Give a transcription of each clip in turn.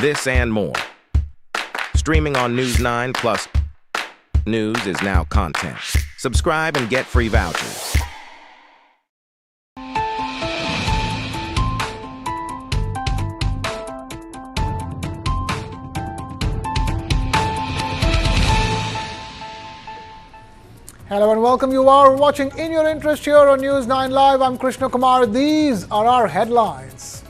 This and more. Streaming on News9 plus news is now content. Subscribe and get free vouchers. Hello and welcome. You are watching In Your Interest here on News9 Live. I'm Krishna Kumar. These are our headlines.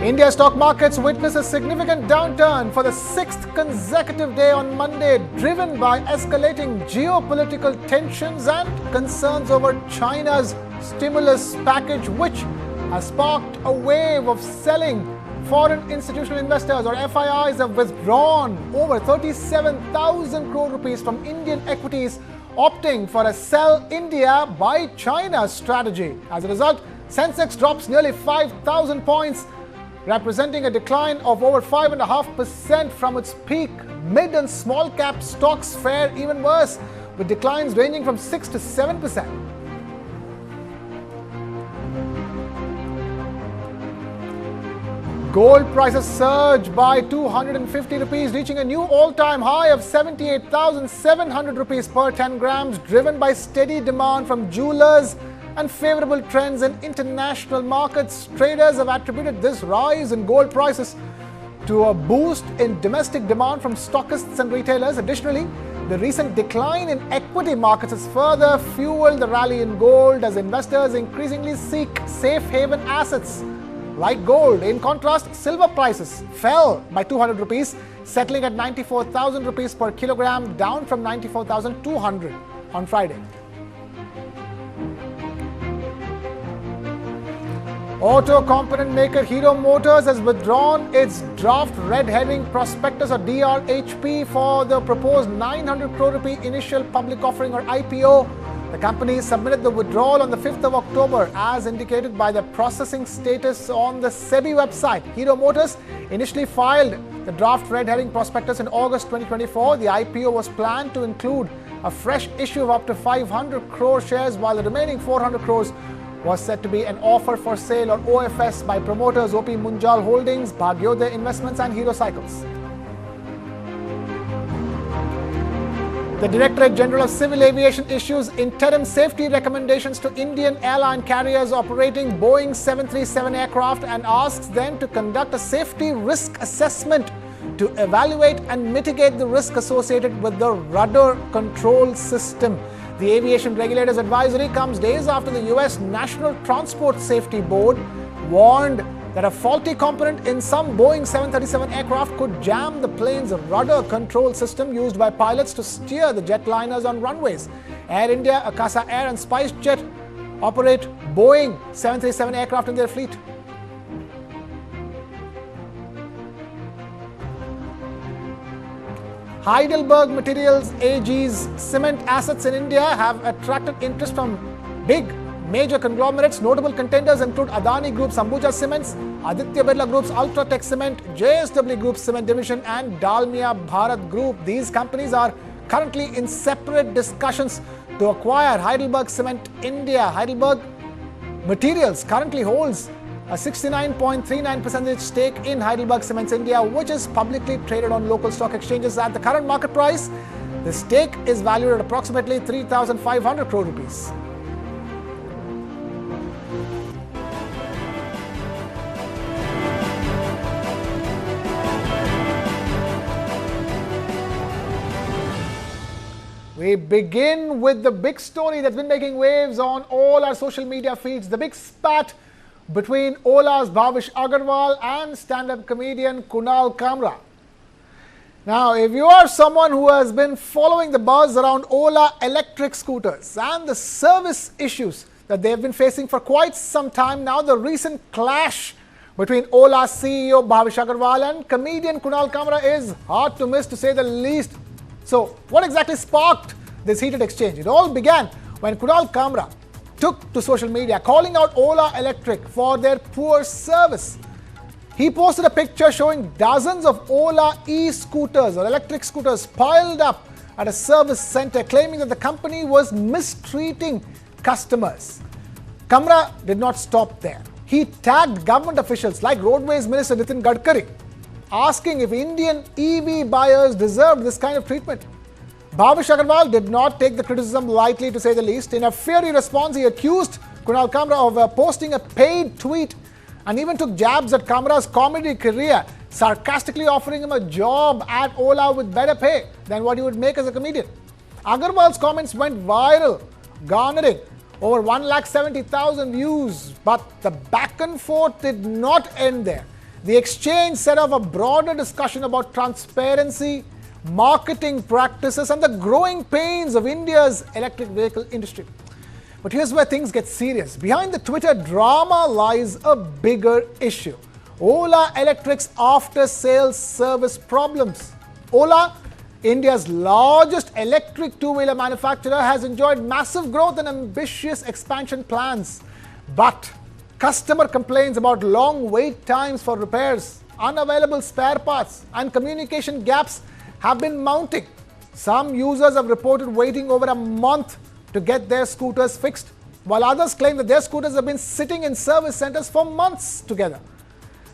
India stock markets witness a significant downturn for the sixth consecutive day on Monday, driven by escalating geopolitical tensions and concerns over China's stimulus package, which has sparked a wave of selling. Foreign institutional investors or FIIs have withdrawn over 37,000 crore rupees from Indian equities, opting for a sell India, buy China strategy. As a result, Sensex drops nearly 5,000 points, representing a decline of over 5.5% from its peak. Mid and small cap stocks fare even worse, with declines ranging from 6 to 7%. Gold prices surged by 250 rupees, reaching a new all-time high of 78,700 rupees per 10 grams, driven by steady demand from jewelers and favorable trends in international markets. Traders have attributed this rise in gold prices to a boost in domestic demand from stockists and retailers. Additionally, the recent decline in equity markets has further fueled the rally in gold as investors increasingly seek safe haven assets like gold. In contrast, silver prices fell by 200 rupees, settling at 94,000 rupees per kilogram, down from 94,200 on Friday. Auto component maker Hero Motors has withdrawn its draft red herring prospectus or DRHP for the proposed 900 crore rupee initial public offering or IPO. The company submitted the withdrawal on the 5th of October as indicated by the processing status on the SEBI website. Hero Motors initially filed the draft red herring prospectus in August 2024. The IPO was planned to include a fresh issue of up to 500 crore shares, while the remaining 400 crores was said to be an offer for sale or OFS by promoters OP Munjal Holdings, Bhagyodaya Investments and Hero Cycles. The Directorate General of Civil Aviation issues interim safety recommendations to Indian airline carriers operating Boeing 737 aircraft and asks them to conduct a safety risk assessment to evaluate and mitigate the risk associated with the rudder control system. The aviation regulator's advisory comes days after the US National Transport Safety Board warned that a faulty component in some Boeing 737 aircraft could jam the plane's rudder control system used by pilots to steer the jetliners on runways. Air India, Akasa Air and SpiceJet operate Boeing 737 aircraft in their fleet. Heidelberg Materials AG's cement assets in India have attracted interest from big major conglomerates. Notable contenders include Adani Group's Ambuja Cements, Aditya Birla Group's Ultratech Cement, JSW Group's Cement Division and Dalmia Bharat Group. These companies are currently in separate discussions to acquire Heidelberg Cement India. Heidelberg Materials currently holds a 69.39% stake in Heidelberg Cements India, which is publicly traded on local stock exchanges. At the current market price, the stake is valued at approximately 3,500 crore rupees. We begin with the big story that's been making waves on all our social media feeds, the big spat between Ola's Bhavish Agarwal and stand-up comedian Kunal Kamra. Now, if you are someone who has been following the buzz around Ola Electric scooters and the service issues that they have been facing for quite some time now, the recent clash between Ola's CEO Bhavish Agarwal and comedian Kunal Kamra is hard to miss, to say the least. So, what exactly sparked this heated exchange? It all began when Kunal Kamra took to social media calling out Ola Electric for their poor service. He posted a picture showing dozens of Ola e-scooters or electric scooters piled up at a service center, claiming that the company was mistreating customers. Kamra did not stop there. He tagged government officials like Roadways Minister Nitin Gadkari, asking if Indian EV buyers deserved this kind of treatment. Bhavish Agarwal did not take the criticism lightly, to say the least. In a fiery response, he accused Kunal Kamra of posting a paid tweet and even took jabs at Kamra's comedy career, sarcastically offering him a job at Ola with better pay than what he would make as a comedian. Agarwal's comments went viral, garnering over 170,000 views. But the back and forth did not end there. The exchange set off a broader discussion about transparency, marketing practices, and the growing pains of India's electric vehicle industry. But here's where things get serious. Behind the Twitter drama lies a bigger issue: Ola Electric's after-sales service problems. Ola, India's largest electric two-wheeler manufacturer, has enjoyed massive growth and ambitious expansion plans. But customer complaints about long wait times for repairs, unavailable spare parts, and communication gaps have been mounting. Some users have reported waiting over a month to get their scooters fixed, while others claim that their scooters have been sitting in service centers for months together.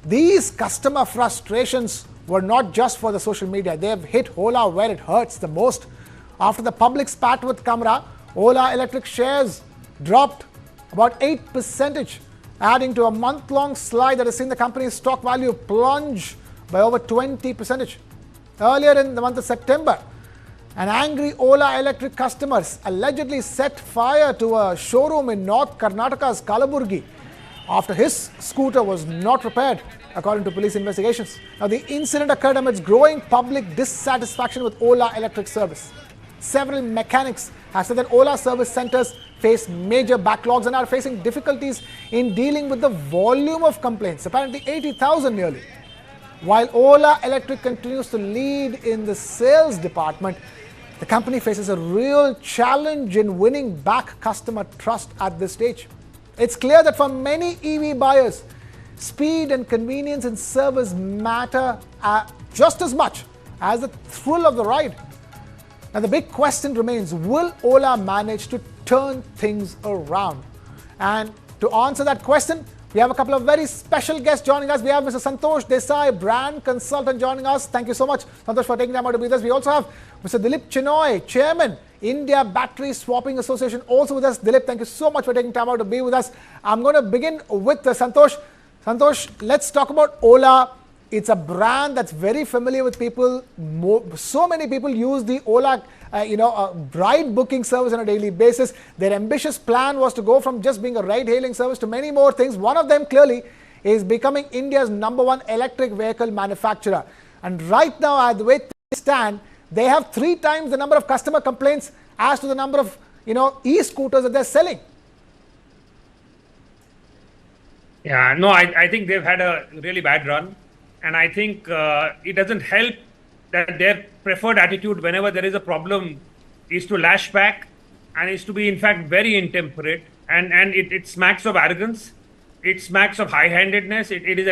These customer frustrations were not just for the social media. They have hit Ola where it hurts the most. After the public spat with Kamra, Ola Electric shares dropped about 8%, adding to a month-long slide that has seen the company's stock value plunge by over 20%. Earlier in the month of September, an angry Ola Electric customers allegedly set fire to a showroom in North Karnataka's Kalaburgi after his scooter was not repaired, according to police investigations. Now, the incident occurred amidst growing public dissatisfaction with Ola Electric service. Several mechanics have said that Ola service centers face major backlogs and are facing difficulties in dealing with the volume of complaints, apparently 80,000 nearly. While Ola Electric continues to lead in the sales department, the company faces a real challenge in winning back customer trust at this stage. It's clear that for many EV buyers, speed and convenience in service matter just as much as the thrill of the ride. Now, the big question remains, will Ola manage to turn things around? And to answer that question, we have a couple of very special guests joining us. We have Mr. Santosh Desai, brand consultant, joining us. Thank you so much, Santosh, for taking time out to be with us. We also have Mr. Dilip Chenoy, chairman, India Battery Swapping Association, also with us. Dilip, thank you so much for taking time out to be with us. I'm going to begin with Santosh. Santosh, let's talk about Ola. It's a brand that's very familiar with people. So many people use the Ola ride booking service on a daily basis. Their ambitious plan was to go from just being a ride-hailing service to many more things. One of them clearly is becoming India's #1 electric vehicle manufacturer. And right now, at the way they stand, they have 3 times the number of customer complaints as to the number of e-scooters that they're selling. Yeah, no, I think they've had a really bad run. And I think it doesn't help that their preferred attitude whenever there is a problem is to lash back and is to be, in fact, very intemperate. And it smacks of arrogance. It smacks of high-handedness. It is,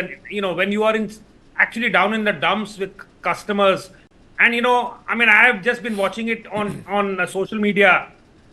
when you are actually down in the dumps with customers. And, I have just been watching it on social media.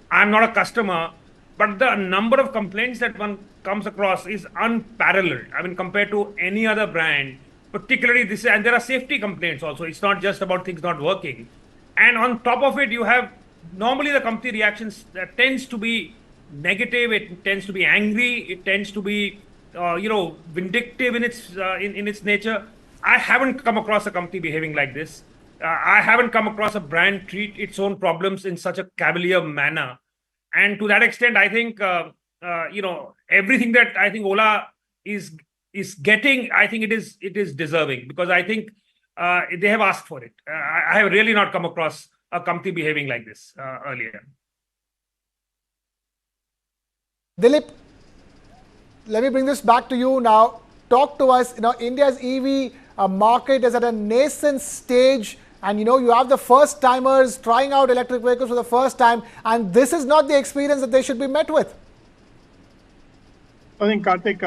I'm not a customer, but the number of complaints that one comes across is unparalleled. Compared to any other brand. Particularly this, and there are safety complaints also. It's not just about things not working. And on top of it, you have normally the company reactions that tends to be negative. It tends to be angry. It tends to be, vindictive in its nature. I haven't come across a company behaving like this. I haven't come across a brand treat its own problems in such a cavalier manner. And to that extent, I think, everything that I think Ola is getting, I think it is deserving, because I think they have asked for it. I have really not come across a company behaving like this earlier. Dilip, let me bring this back to you now. Talk to us. India's EV market is at a nascent stage, and you have the first timers trying out electric vehicles for the first time, and this is not the experience that they should be met with. I think, Karthik,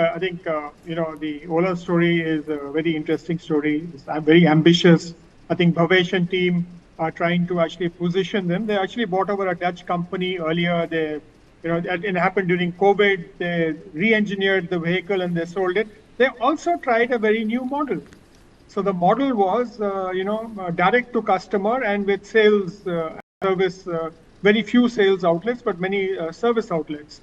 the Ola story is a very interesting story. It's very ambitious. I think Bhavesh and team are trying to actually position them. They actually bought over a Dutch company earlier. They it happened during COVID. They re-engineered the vehicle and they sold it. They also tried a very new model. So the model was, direct to customer and with sales service, very few sales outlets, but many service outlets.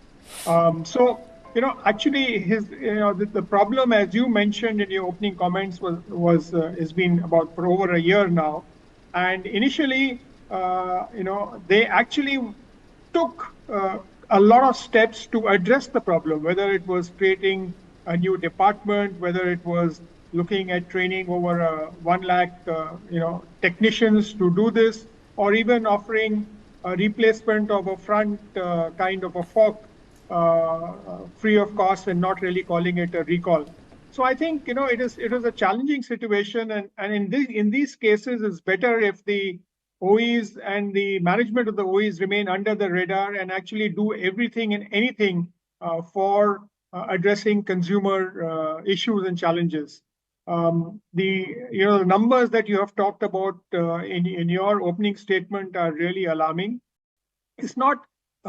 Actually, the problem, as you mentioned in your opening comments, has been about for over a year now. And initially, they actually took a lot of steps to address the problem, whether it was creating a new department, whether it was looking at training over 1 lakh, technicians to do this, or even offering a replacement of a front kind of a fork free of cost and not really calling it a recall. So I think it is a challenging situation, and in these cases, it's better if the OEs and the management of the OEs remain under the radar and actually do everything and anything for addressing consumer issues and challenges. The numbers that you have talked about in your opening statement are really alarming. It's not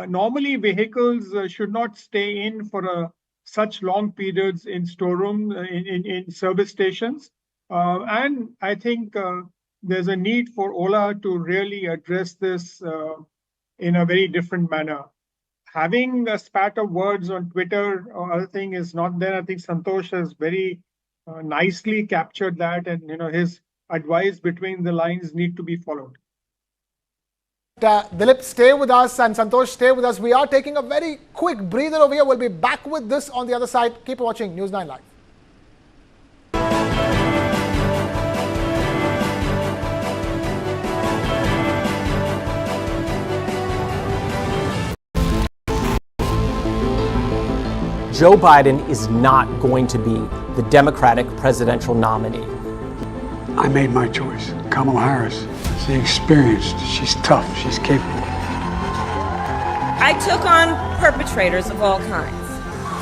normally vehicles should not stay in for such long periods in storeroom in service stations, and I think there's a need for Ola to really address this in a very different manner. Having a spat of words on Twitter or other thing is not there. I think Santosh has very nicely captured that, and his advice between the lines need to be followed. Dilip, stay with us, and Santosh, stay with us. We are taking a very quick breather over here. We'll be back with this on the other side. Keep watching News9 Live. Joe Biden is not going to be the Democratic presidential nominee. I made my choice. Kamala Harris. She's experienced. She's tough. She's capable. I took on perpetrators of all kinds.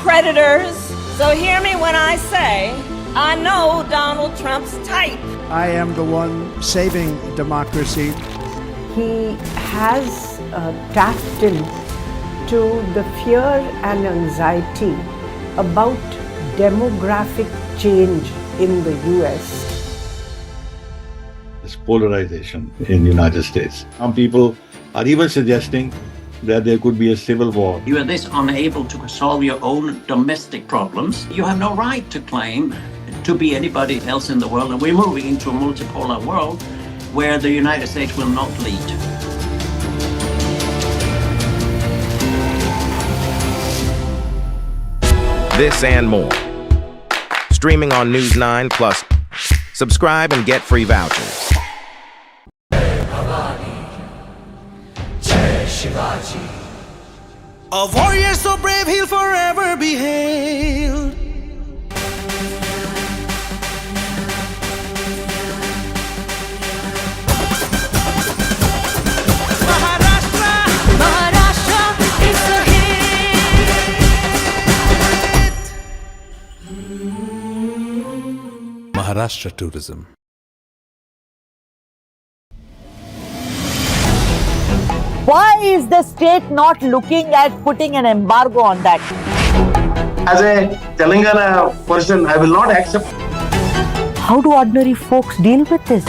Predators. So hear me when I say, I know Donald Trump's type. I am the one saving democracy. He has tapped into the fear and anxiety about demographic change in the US. This polarization in the United States. Some people are even suggesting that there could be a civil war. You are this unable to solve your own domestic problems. You have no right to claim to be anybody else in the world, and we're moving into a multipolar world where the United States will not lead. This and more. Streaming on News9 Plus. Subscribe and get free vouchers. A warrior so brave he'll forever be hailed. Maharashtra is a hit. Maharashtra tourism. Why is the state not looking at putting an embargo on that? As a Telangana person, I will not accept. How do ordinary folks deal with this?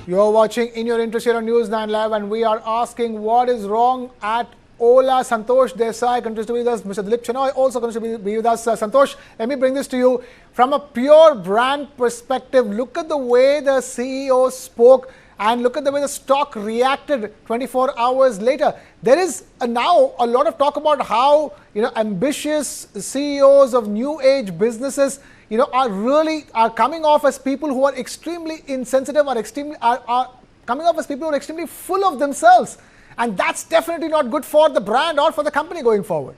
You're watching In Your Interest here on News9 Live, and we are asking what is wrong at Ola. Santosh Desai continues to be with us. Mr. Dilip Chennai also continues to be with us. Santosh, let me bring this to you. From a pure brand perspective, look at the way the CEO spoke and look at the way the stock reacted 24 hours later. There is now a lot of talk about how ambitious CEOs of new age businesses are coming off as people who are extremely insensitive, are coming off as people who are extremely full of themselves. And that's definitely not good for the brand or for the company going forward.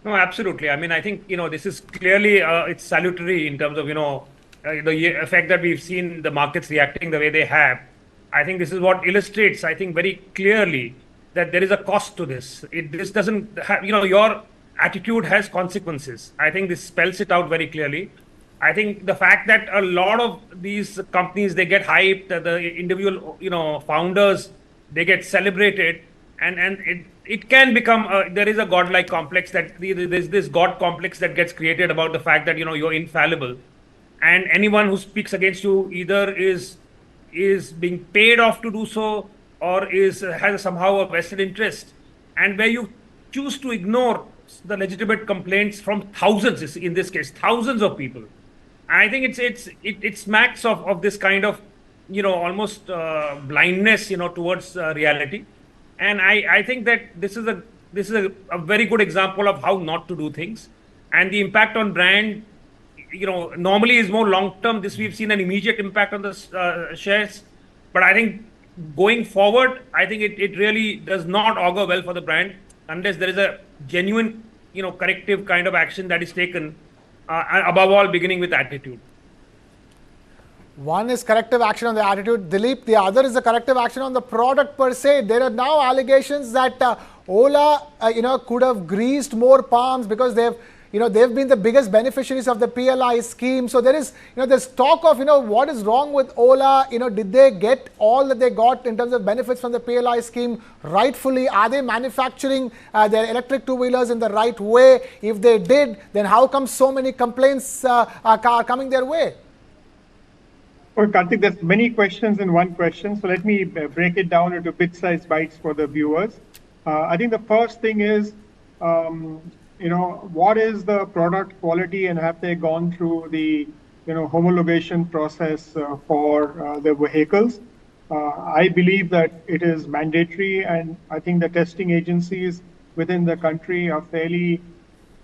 No, absolutely. I mean, I think, this is clearly, it's salutary in terms of, the effect that we've seen the markets reacting the way they have. I think this is what illustrates, I think, very clearly that there is a cost to this. This doesn't have, your attitude has consequences. I think this spells it out very clearly. I think the fact that a lot of these companies, they get hyped, the individual, founders, they get celebrated, and it can become, there is a godlike complex there's this God complex that gets created about the fact that, you're infallible. And anyone who speaks against you either is being paid off to do so, or has somehow a vested interest. And where you choose to ignore the legitimate complaints from thousands, in this case, thousands of people. And I think it smacks of this kind of, almost blindness, towards reality. And I think that this is a very good example of how not to do things. And the impact on brand, normally is more long term. This we've seen an immediate impact on the shares, but I think going forward, I think it really does not augur well for the brand unless there is a genuine, corrective kind of action that is taken. Above all, beginning with attitude. One is corrective action on the attitude, Dilip. The other is the corrective action on the product per se. There are now allegations that Ola, could have greased more palms because they've been the biggest beneficiaries of the PLI scheme. So there is, there's talk of, what is wrong with Ola? Did they get all that they got in terms of benefits from the PLI scheme rightfully? Are they manufacturing their electric two-wheelers in the right way? If they did, then how come so many complaints are coming their way? Well, Karthik, there's many questions in one question. So let me break it down into bit-sized bites for the viewers. I think the first thing is, what is the product quality, and have they gone through the, homologation process for the vehicles? I believe that it is mandatory, and I think the testing agencies within the country are fairly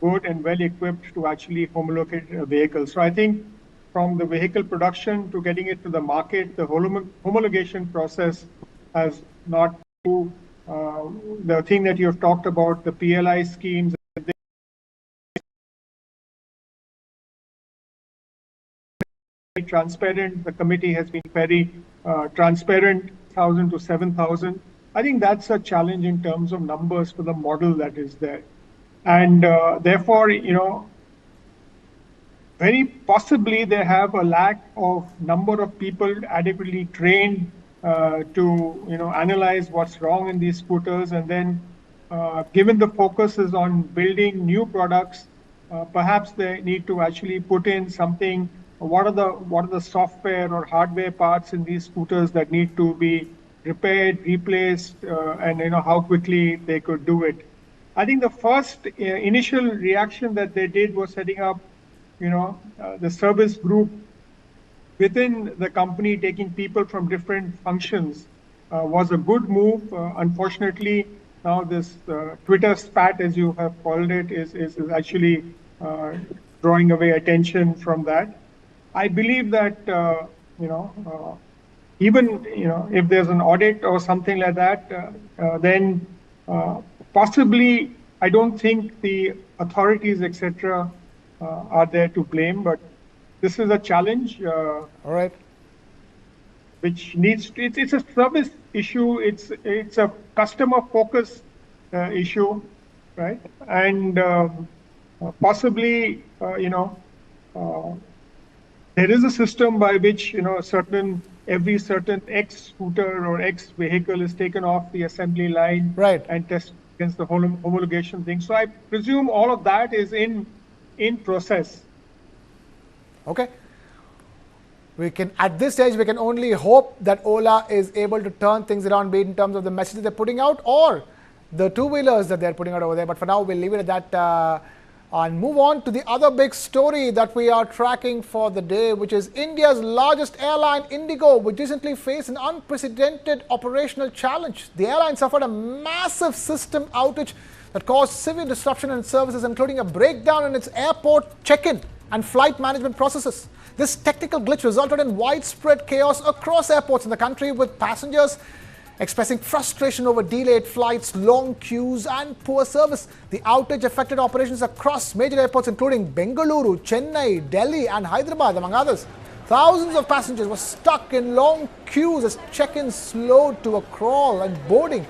good and well equipped to actually homologate vehicles. So I think from the vehicle production to getting it to the market, the homologation process has not been the thing that you've talked about, the PLI schemes. Transparent. The committee has been very transparent, 1,000 to 7,000. I think that's a challenge in terms of numbers for the model that is there. And therefore, very possibly they have a lack of number of people adequately trained to, analyze what's wrong in these scooters. And then given the focus is on building new products, perhaps they need to actually put in something. What are the software or hardware parts in these scooters that need to be repaired, replaced, and how quickly they could do it? I think the first initial reaction that they did was setting up, the service group within the company, taking people from different functions, was a good move. Unfortunately, now this Twitter spat, as you have called it, is actually drawing away attention from that. I believe that, even, if there's an audit or something like that, then possibly I don't think the authorities, etc., are there to blame. But this is a challenge. All right. Which needs to, it's a service issue. It's a customer focus issue, right? And possibly, there is a system by which, every certain X scooter or X vehicle is taken off the assembly line, right, and tested against the homologation thing. So I presume all of that is in process. Okay. At this stage, we can only hope that Ola is able to turn things around, be it in terms of the message they're putting out or the two-wheelers that they're putting out over there. But for now, we'll leave it at that. And move on to the other big story that we are tracking for the day, which is India's largest airline, Indigo, which recently faced an unprecedented operational challenge. The airline suffered a massive system outage that caused severe disruption in services, including a breakdown in its airport check-in and flight management processes. This technical glitch resulted in widespread chaos across airports in the country, with passengers expressing frustration over delayed flights, long queues and poor service. The outage affected operations across major airports including Bengaluru, Chennai, Delhi and Hyderabad, among others. Thousands of passengers were stuck in long queues as check-ins slowed to a crawl and boarding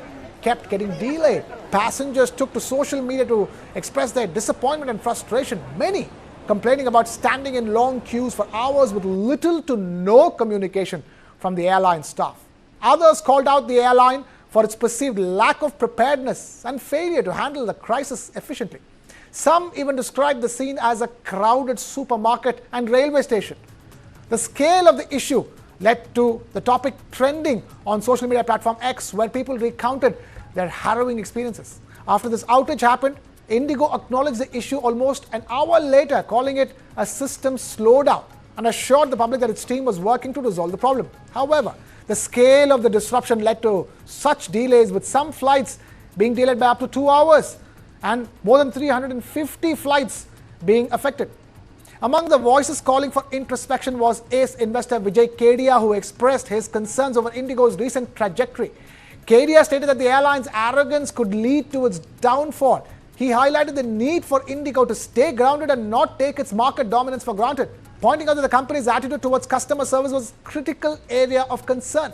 kept getting delayed. Passengers took to social media to express their disappointment and frustration. Many complaining about standing in long queues for hours with little to no communication from the airline staff. Others called out the airline for its perceived lack of preparedness and failure to handle the crisis efficiently. Some even described the scene as a crowded supermarket and railway station. The scale of the issue led to the topic trending on social media platform X, where people recounted their harrowing experiences. After this outage happened, Indigo acknowledged the issue almost an hour later, calling it a system slowdown, and assured the public that its team was working to resolve the problem. However, the scale of the disruption led to such delays, with some flights being delayed by up to 2 hours and more than 350 flights being affected. Among the voices calling for introspection was ace investor Vijay Kedia, who expressed his concerns over Indigo's recent trajectory. Kedia stated that the airline's arrogance could lead to its downfall. He highlighted the need for Indigo to stay grounded and not take its market dominance for granted, pointing out that the company's attitude towards customer service was a critical area of concern.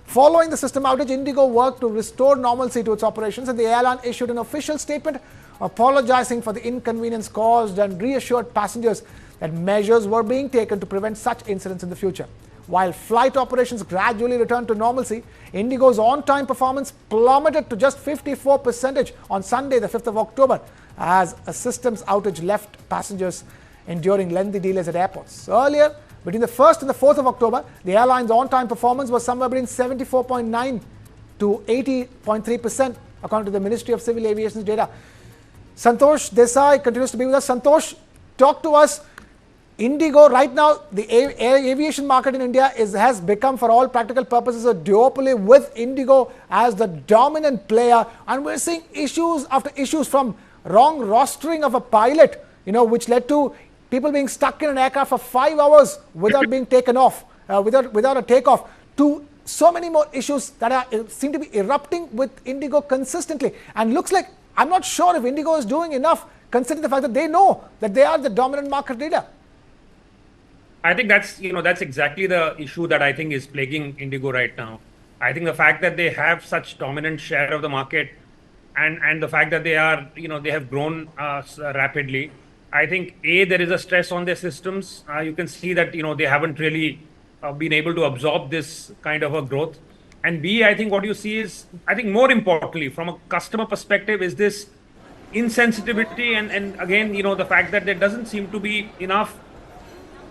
Following the system outage, Indigo worked to restore normalcy to its operations, and the airline issued an official statement apologizing for the inconvenience caused and reassured passengers that measures were being taken to prevent such incidents in the future. While flight operations gradually returned to normalcy, Indigo's on-time performance plummeted to just 54% on Sunday, the 5th of October, as a systems outage left passengers enduring lengthy delays at airports. Earlier, between the 1st and the 4th of October, the airline's on-time performance was somewhere between 74.9 to 80.3%, according to the Ministry of Civil Aviation's data. Santosh Desai continues to be with us. Santosh, talk to us. Indigo, right now, the aviation market in India has become, for all practical purposes, a duopoly with Indigo as the dominant player. And we're seeing issues after issues, from wrong rostering of a pilot, which led to people being stuck in an aircraft for 5 hours without being taken off, without a takeoff, to so many more issues that seem to be erupting with Indigo consistently. And looks like, I'm not sure if Indigo is doing enough, considering the fact that they know that they are the dominant market leader. I think that's exactly the issue that I think is plaguing Indigo right now. I think the fact that they have such dominant share of the market, and the fact that they are, they have grown rapidly. I think there is a stress on their systems. You can see that, they haven't really been able to absorb this kind of a growth. And B, I think what you see is, I think more importantly, from a customer perspective, is this insensitivity and again, the fact that there doesn't seem to be enough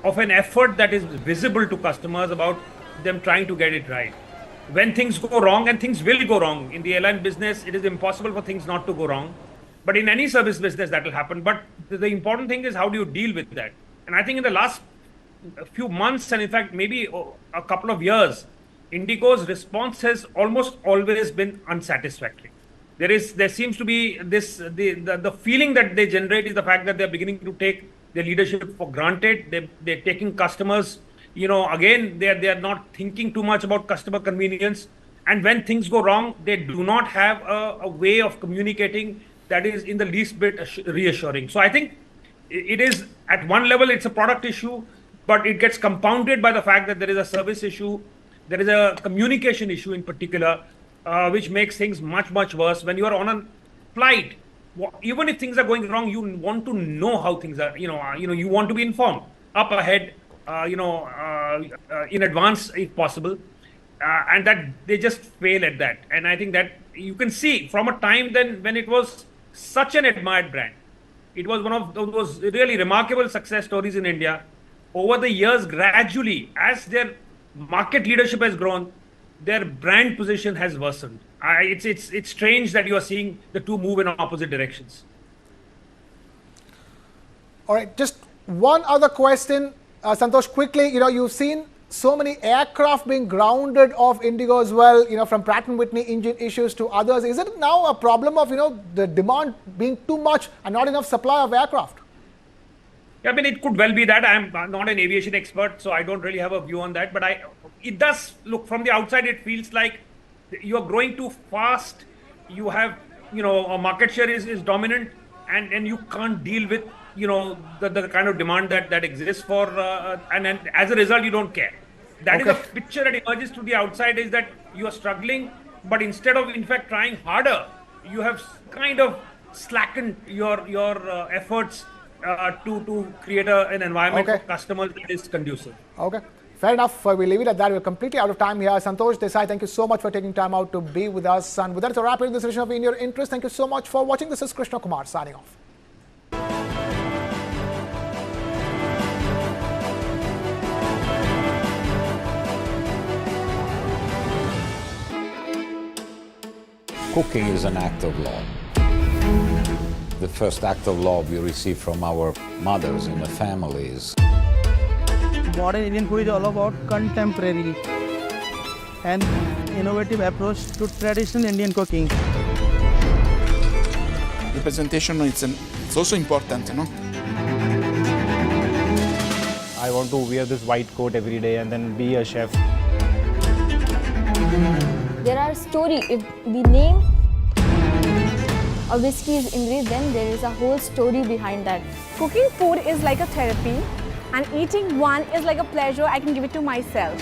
of an effort that is visible to customers about them trying to get it right. When things go wrong, and things will go wrong in the airline business, it is impossible for things not to go wrong. But in any service business, that will happen. But the important thing is, how do you deal with that? And I think in the last few months, and in fact, maybe a couple of years, Indigo's response has almost always been unsatisfactory. There seems to be this, the feeling that they generate is the fact that they're beginning to take their leadership for granted. They're taking customers, again, they're not thinking too much about customer convenience. And when things go wrong, they do not have a way of communicating that is in the least bit reassuring. So I think it is, at one level, it's a product issue, but it gets compounded by the fact that there is a service issue, there is a communication issue in particular, which makes things much, much worse. When you are on a flight, even if things are going wrong, you want to know how things are, you want to be informed up ahead, in advance if possible, and that they just fail at that. And I think that you can see from a time then when it was such an admired brand, it was one of those really remarkable success stories in India. Over the years, gradually, as their market leadership has grown, their brand position has worsened. It's strange that you are seeing the two move in opposite directions. All right, just one other question, Santosh, quickly. You've seen so many aircraft being grounded off Indigo as well, from Pratt & Whitney engine issues to others. Is it now a problem of, the demand being too much and not enough supply of aircraft? Yeah, I mean, it could well be that. I'm not an aviation expert, so I don't really have a view on that. But it does look, from the outside, it feels like you are growing too fast. You have, a market share is dominant, and you can't deal with, the kind of demand that exists for, and as a result, you don't care. That is a picture that emerges to the outside, is that you are struggling but instead of in fact trying harder, you have kind of slackened your efforts to create an environment for customers that is conducive. Okay. Fair enough. We leave it at that. We're completely out of time here. Santosh Desai, thank you so much for taking time out to be with us. And with that, it's a wrap in this edition of In Your Interest. Thank you so much for watching. This is Krishna Kumar signing off. Cooking is an act of law. The first act of law we receive from our mothers in the families. Modern Indian food is all about contemporary and innovative approach to traditional Indian cooking. Representation it's also important, no? I want to wear this white coat every day and then be a chef. There are stories. If we name a whiskey is Ingrid, then there is a whole story behind that. Cooking food is like a therapy, and eating one is like a pleasure I can give it to myself.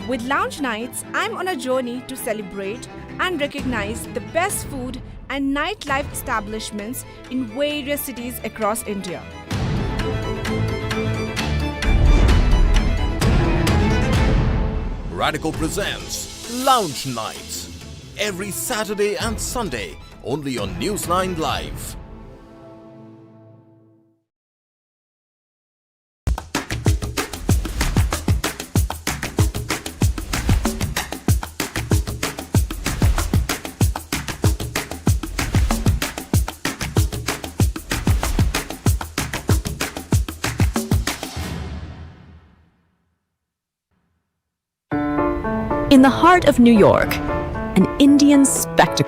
With Lounge Nights, I'm on a journey to celebrate and recognize the best food and nightlife establishments in various cities across India. Radical presents Lounge Nights every Saturday and Sunday only on News9 Live. In the heart of New York, an Indian spectacle